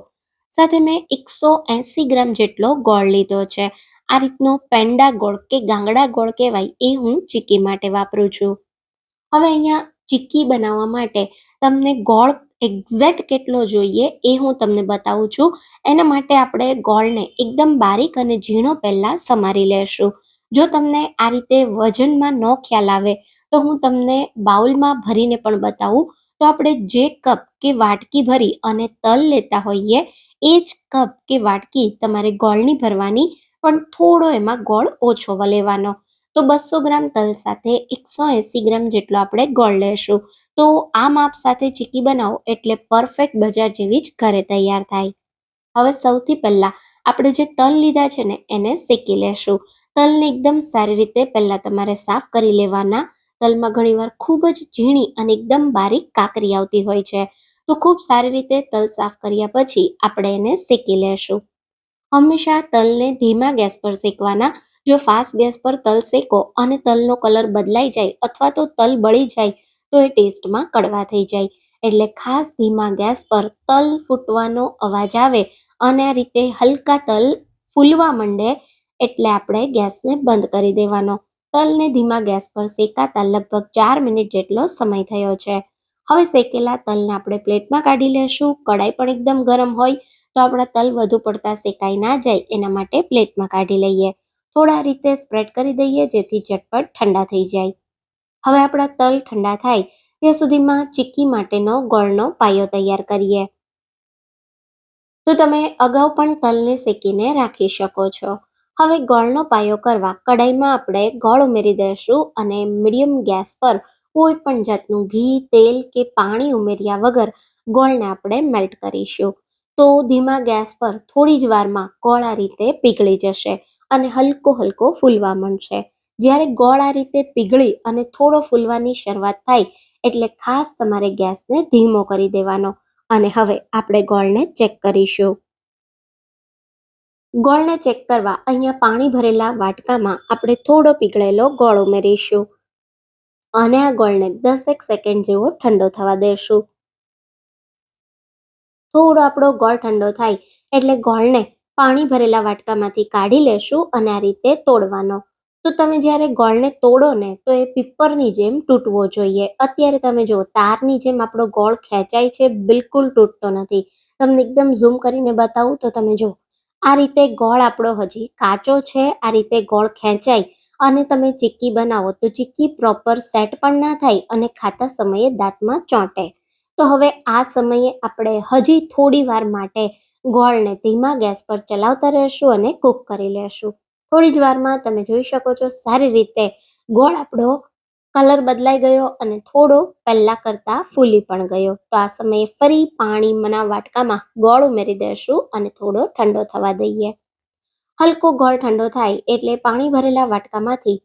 સાથે મેં 180 ગ્રામ જેટલો ગોળ લીધો છે. આ રીતનો પેંડા ગોળ કે ગાંગડા ગોળ કહેવાય એ હું ચીક્કી માટે વાપરું છું. હવે અહીંયા ચીક્કી બનાવવા માટે તમને ગોળ એક્ઝેક્ટ કેટલો જોઈએ એ હું તમને બતાવું છું. એના માટે આપણે ગોળને એકદમ બારીક અને ઝીણો પહેલા સમારી લેશું. જો તમને આ રીતે વજનમાં ન ખ્યાલ આવે તો હું તમને બાઉલમાં ભરીને પણ બતાવું. તો આપણે જે કપ કે વાટકી ભરી અને તલ લેતા હોઈએ એ જ કપ કે વાટકી તમારે ગોળની ભરવાની, પણ થોડો એમાં ગોળ ઓછો લેવાનો. તો 200 ગ્રામ તલ સાથે 180 ગ્રામ જેટલો આપણે ગોળ લેશું. તો આ માપ સાથે ચીક્કી બનાવો એટલે પરફેક્ટ બજાર જેવી જ ઘરે તૈયાર થાય. હવે સૌથી પહેલા આપણે જે તલ લીધા છે ને એને શેકી લેશું. તલને એકદમ સારી રીતે પહેલા તમારે સાફ કરી લેવાના. તલમાં ઘણીવાર ખૂબ જ ઝીણી અને એકદમ બારીક કાકરી આવતી હોય છે. તો ખૂબ સારી રીતે તલ સાફ કર્યા પછી આપણે એને શેકી લેશું. હંમેશા તલને ધીમા ગેસ પર શેકવાના. જો ફાસ્ટ ગેસ પર તલ શેકો અને તલનો કલર બદલાઈ જાય અથવા તો તલ બળી જાય તો એ ટેસ્ટમાં કડવા થઈ જાય. એટલે ખાસ ધીમા ગેસ પર તલ ફૂટવાનો અવાજ આવે અને આ રીતે હલકા તલ ફૂલવા માંડે એટલે આપણે ગેસને બંધ કરી દેવાનો. તલને ધીમા ગેસ પર શેકાતા લગભગ 4 મિનિટ જેટલો સમય થયો છે. હવે શેકેલા તલને આપણે પ્લેટમાં કાઢી લેશું. કડાઈ પણ એકદમ ગરમ હોય તો આપણા તલ વધુ પડતા શેકાઈ ના જાય એના માટે પ્લેટમાં કાઢી લઈએ. થોડા રીતે સ્પ્રેડ કરી દઈએ જેથી ઝટપટ ઠંડા થઈ જાય. હવે આપણા તલ ઠંડા થાય ત્યાં સુધીમાં ચીક્કી માટેનો ગોળનો પાયો તૈયાર કરીએ. તો તમે અગાઉ પણ તલને શેકીને રાખી શકો છો. હવે ગોળનો પાયો કરવા કડાઈમાં આપણે ગોળ ઉમેરી દઈશું અને મીડિયમ ગેસ પર કોઈ પણ જાતનું ઘી, તેલ કે પાણી ઉમેર્યા વગર ગોળને આપણે મેલ્ટ કરીશું. તો ધીમા ગેસ પર થોડી જ વારમાં ગોળ આ રીતે પીગળી જશે અને હલકો હલકો ફૂલવા માંડશે. જ્યારે ગોળ આ રીતે પીગળી અને થોડો ફૂલવાની શરૂઆત થાય એટલે ખાસ તમારે ગેસને ધીમો કરી દેવાનો. અને હવે આપણે ગોળને ચેક કરીશું. ગોળને ચેક કરવા અહીંયા પાણી ભરેલા વાટકામાં આપણે થોડો પીગળેલો ગોળ ઉમેરીશું અને આ ગોળને 10 સેકન્ડ જેવો ઠંડો થવા દેશું. થોડો આપણો ગોળ ઠંડો થાય એટલે ગોળને પાણી ભરેલા વાટકામાંથી કાઢી લેશું અને આ રીતે તોડવાનો. તો તમે જ્યારે ગોળને તોડો ને તો એ પીપરની જેમ તૂટવો જોઈએ. અત્યારે તમે જો તારની જેમ આપણો ગોળ ખેંચાય છે, બિલકુલ તૂટતો નથી. તમને એકદમ ઝૂમ કરીને બતાવું તો તમે જો આ રીતે ગોળ આપણો હજી કાચો છે. આ રીતે ગોળ ખેંચાય અને તમે ચીક્કી બનાવો તો ચીક્કી પ્રોપર સેટ પણ ના થાય અને ખાતા સમયે દાંતમાં ચોંટે. તો હવે આ સમયે આપણે હજી થોડી વાર માટે ગોળને ધીમા ગેસ પર ચલાવતા રહેશું અને કૂક કરી લેશું. થોડી જ વારમાં તમે જોઈ શકો છો સારી રીતે ગોળ આપણો કલર બદલાઈ ગયો અને થોડો પહેલા કરતા ફૂલી પણ ગયો. તો આ સમયે ફરી પાણીના વાટકામાં ગોળ ઉમેરી દેશું અને થોડો ઠંડો થવા દઈએ. હલકો ગોળ ઠંડો થાય એટલે પાણી ભરેલા વાટકામાંથી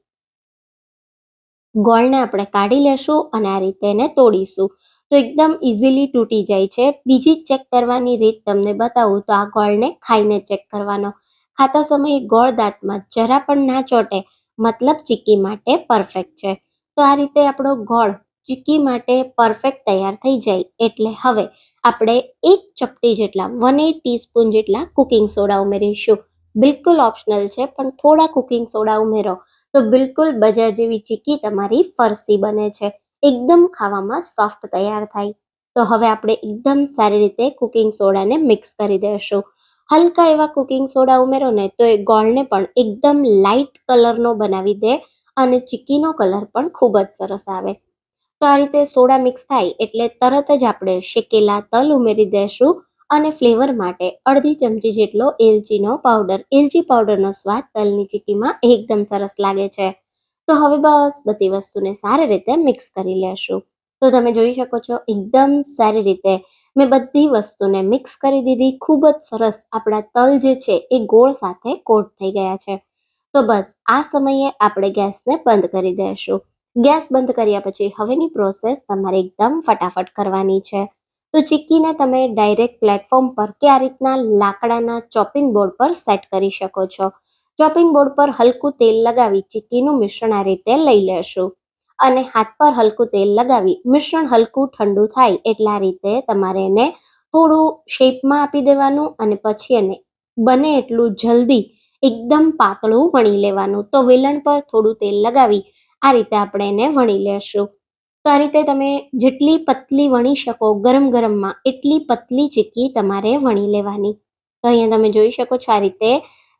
ગોળને આપણે કાઢી લેશું અને આ રીતે એને તોડીશું. તો એકદમ ઇઝીલી તૂટી જાય છે. બીજી ચેક કરવાની રીત તમને બતાવું તો આ ગોળને ખાઈને ચેક કરવાનો. ખાતા સમયે ગોળ દાંતમાં જરા પણ ના ચોંટે મતલબ ચીક્કી માટે પરફેક્ટ છે. તો આ રીતે આપણો ગોળ ચીક્કી માટે પરફેક્ટ તૈયાર થઈ જાય એટલે હવે આપણે 1 ચપટી જેટલા 1/8 ટીસ્પૂન જેટલા કુકિંગ સોડા ઉમેરીશું. બિલકુલ ઓપ્શનલ છે, પણ થોડા કુકિંગ સોડા ઉમેરો તો બિલકુલ બજાર જેવી ચીક્કી તમારી ફરસી બને છે. એકદમ ખાવામાં સોફ્ટ તૈયાર થાય. તો હવે આપણે એકદમ સારી રીતે કુકિંગ સોડાને મિક્સ કરી દઈશું. હલકા એવા કુકિંગ સોડા ઉમેરો ને તો એ ગોળને પણ એકદમ લાઇટ કલરનો બનાવી દે અને ચીક્કીનો કલર પણ ખૂબ જ સરસ આવે. તો આ રીતે સોડા મિક્સ થાય એટલે તરત જ આપણે શેકેલા તલ ઉમેરી દઈશું અને ફ્લેવર માટે અડધી ચમચી જેટલો એલચીનો પાવડર. એલચી પાવડરનો સ્વાદ તલની ચીક્કીમાં એકદમ સરસ લાગે છે. તો હવે બસ બધી વસ્તુને સારી રીતે મિક્સ કરી લેશું. તો તમે જોઈ શકો છો એકદમ સારી રીતે મેં બધી વસ્તુને મિક્સ કરી દીધી. ખૂબ જ સરસ આપણા તલ જે છે એ ગોળ સાથે કોટ થઈ ગયા છે. તો બસ આ સમયે આપણે ગેસને બંધ કરી દઈશું. ગેસ બંધ કર્યા પછી હવેની પ્રોસેસ તમારે એકદમ ફટાફટ કરવાની છે. તો ચીક્કીને તમે ડાયરેક્ટ પ્લેટફોર્મ પર કે આ રીતના લાકડાના ચોપિંગ બોર્ડ પર સેટ કરી શકો છો. ચોપિંગ બોર્ડ પર હલકું તેલ લગાવી ચીક્કીનું મિશ્રણ આ રીતે લઈ લેશું અને હાથ પર હલકું તેલ લગાવી મિશ્રણ હલકું ઠંડુ થાય એટલે આ રીતે તમારે એને થોડું શેપમાં આપી દેવાનું અને પછી એને બને એટલું જલ્દી એકદમ પાતળું વણી લેવાનું. તો વેલણ પર થોડું તેલ લગાવી આ રીતે આપણે એને વણી લેશું. તો આ રીતે તમે જેટલી પતલી વણી શકો ગરમ ગરમમાં એટલી પતલી ચીક્કી તમારે વણી લેવાની. તો અહીંયા તમે જોઈ શકો છો આ રીતે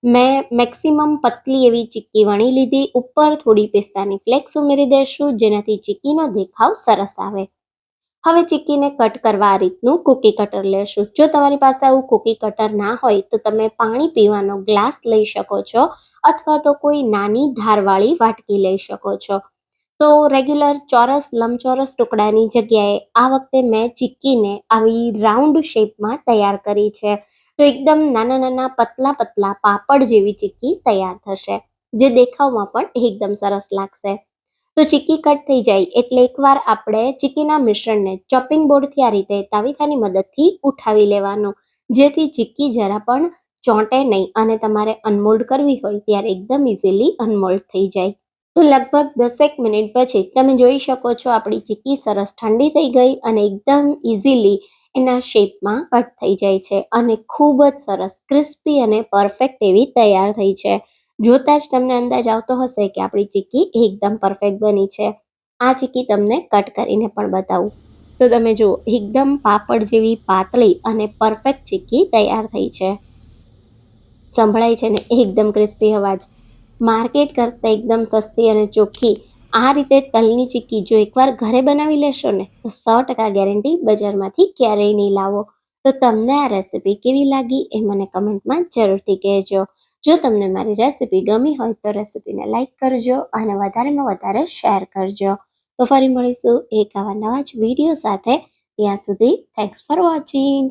મેં મેક્સિમમ પતલી એવી ચીક્કી વણી લીધી. ઉપર થોડી પિસ્તાની ફ્લેક્સ ઉમેરી દઈશું જેનાથી ચીક્કીનો દેખાવ સરસ આવે. હવે ચીક્કીને કટ કરવા આ રીતનું કૂકી કટર લેશું. જો તમારી પાસે આવું કૂકી કટર ના હોય તો તમે પાણી પીવાનો ગ્લાસ લઈ શકો છો અથવા તો કોઈ નાની ધારવાળી વાટકી લઈ શકો છો. તો રેગ્યુલર ચોરસ લંબચોરસ ટુકડાની જગ્યાએ આ વખતે મેં ચીક્કીને આવી રાઉન્ડ શેપમાં તૈયાર કરી છે. તો એકદમ નાના નાના પતલા પતલા પાપડ જેવી ચીક્કી તૈયાર થશે જે દેખાવમાં પણ એકદમ સરસ લાગશે. તો ચીક્કી કટ થઈ જાય એટલે એકવાર આપણે ચીક્કીના મિશ્રણને ચોપિંગ બોર્ડથી આ રીતે તાવીથાની મદદથી ઉઠાવી લેવાનું જેથી ચીક્કી જરા પણ ચોંટે નહીં અને તમારે અનમોલ્ડ કરવી હોય ત્યારે એકદમ ઇઝીલી અનમોલ્ડ થઈ જાય. તો લગભગ 10 મિનિટ પછી તમે જોઈ શકો છો આપણી ચીક્કી સરસ ઠંડી થઈ ગઈ અને એકદમ ઇઝીલી એના શેપમાં કટ થઈ જાય છે અને ખૂબ જ સરસ ક્રિસ્પી અને પરફેક્ટ એવી તૈયાર થઈ છે. જોતાં જ તમને અંદાજ આવતો હશે કે આપણી ચીક્કી એકદમ પરફેક્ટ બની છે. આ ચીક્કી તમને કટ કરીને પણ બતાવું તો તમે જુઓ એકદમ પાપડ જેવી પાતળી અને પરફેક્ટ ચીક્કી તૈયાર થઈ છે. સંભળાય છે ને એકદમ ક્રિસ્પી અવાજ. માર્કેટ કરતાં એકદમ સસ્તી અને ચોખ્ખી આ રીતે તલની ચીક્કી જો એકવાર ઘરે બનાવી લેશો ને તો 100% ગેરંટી બજારમાંથી ક્યારેય નહીં લાવો. તો તમને આ રેસિપી કેવી લાગી એ મને કમેન્ટમાં જરૂરથી કહેજો. જો તમને મારી રેસિપી ગમી હોય તો રેસિપીને લાઈક કરજો અને વધારેમાં વધારે શેર કરજો. તો ફરી મળીશું એક આવા નવા જ વિડીયો સાથે. ત્યાં સુધી થેન્ક્સ ફોર વોચિંગ.